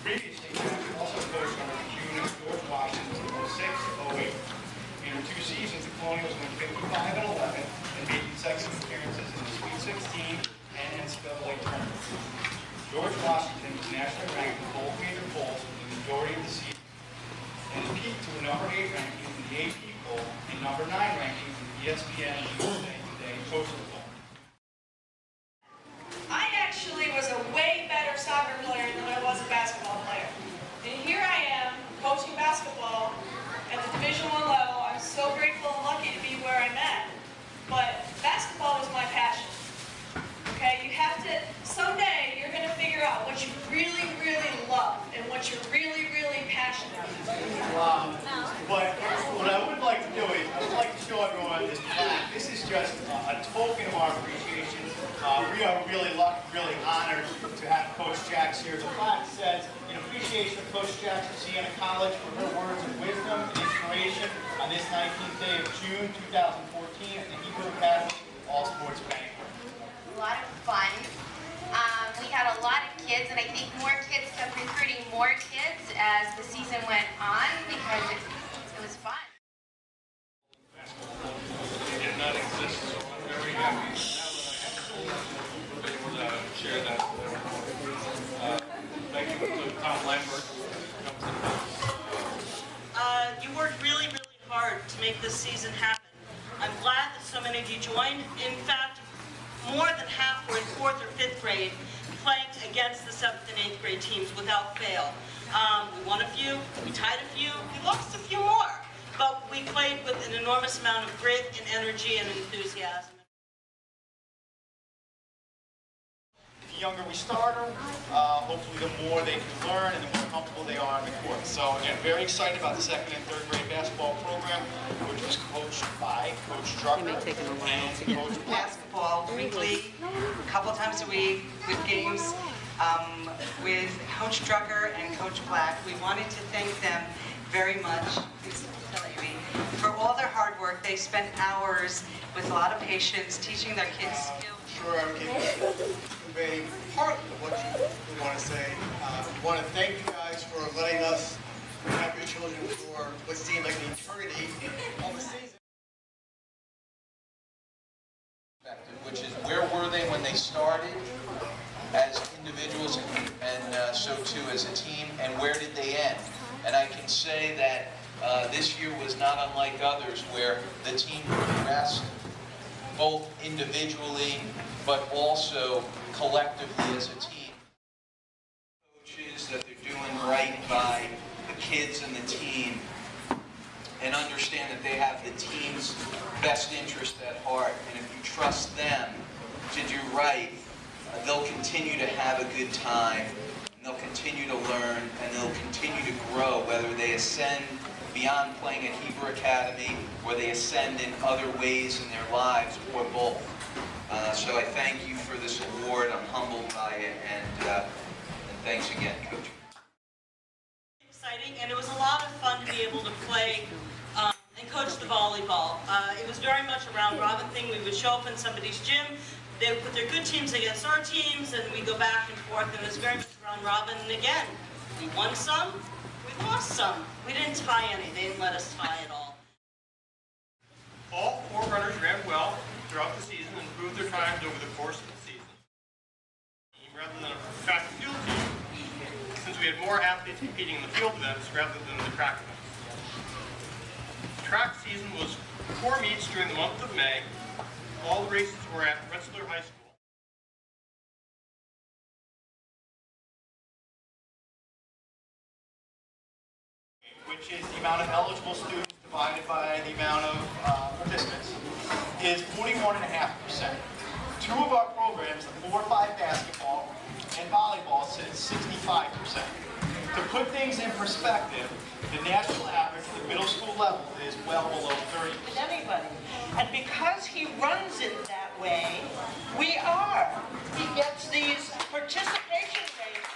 Previously, Jack also coached under the June and George Washington from 06 to 08. In her 2 seasons, the Colonials went 55 and 11 and made consecutive appearances in the Sweet 16 and NCAA tournaments. George Washington was nationally ranked in both major polls for the majority of the season, and it peaked to a number 8 ranking in the AP poll and number 9 ranking in the ESPN USA Today Social Poll. I actually was a way better soccer player than I was a basketball player. And here I am, coaching basketball at the Division I level. I'm so grateful and lucky to be where I'm at. But basketball was my passion. Okay, you have to, someday you're going to figure out what you really, really love and what you're really, really passionate about. Wow. But what I would like to do is, I would like to show everyone this plaque. This is just a token of our appreciation. We are really lucky, really honored to have Coach Jacks here. The plaque says, in appreciation of Coach Jacks for Siena College for her words of wisdom and inspiration on this 19th day of June 2014 at the Hebrew Academy All Sports Banquet. A lot of fun. We had a lot of kids, and I think more kids kept recruiting more kids as the season went on because it was fun. It did not exist, so I'm very happy to be able to share that with everyone. Thank you to Tom Lambert. You worked really, really hard to make this season happen. I'm glad that so many of you joined. In fact, more than half were in 4th or 5th grade playing against the 7th and 8th grade teams without fail. We won a few, we tied a few, we lost a few more. But we played with an enormous amount of grit and energy and enthusiasm. The younger we start them, hopefully the more they can learn and the more comfortable they are on the court. So again, very excited about the 2nd and 3rd grade basketball program, which was coached by Coach Drucker and Coach Black. Basketball weekly, a couple times a week with games with Coach Drucker and Coach Black. We wanted to thank them very much for all their hard work. They spent hours with a lot of patience teaching their kids skills. Sure, I can convey part of what you want to say. We want to thank you guys for letting us have your children for what seemed like an eternity of the season. Which is, where were they when they started as individuals and so too as a team, and where did they end? And I can say that this year was not unlike others, where the team progressed both individually but also collectively as a team. Coaches, that they're doing right by the kids and the team, and understand that they have the team's best interest at heart. And if you trust them to do right, they'll continue to have a good time, and they'll continue to learn, and they'll continue to grow, whether they ascend beyond playing at Hebrew Academy, or they ascend in other ways in their lives, or both. So I thank you for this award. I'm humbled by it, and thanks again, Coach. Exciting, and it was a lot of fun to be able to play and coach the volleyball. It was very much a round-robin thing. We would show up in somebody's gym, they would put their good teams against our teams, and we go back and forth, and it was very much round-robin. And again, we won some, we lost some. We didn't tie any. They didn't let us tie at all. All 4 runners ran well throughout the season and improved their times over the course of the season. Rather than a track and field team, since we had more athletes competing in the field events rather than the track events. The track season was 4 meets during the month of May. All the races were at Rensselaer High School. Which is the amount of eligible students divided by the amount of participants, is 41.5%. 2 of our programs, the 4-5 basketball and volleyball, sit at 65%. To put things in perspective, the national average at the middle school level is well below 30%. Anybody. And because he runs it that way, we are. He gets these participation rates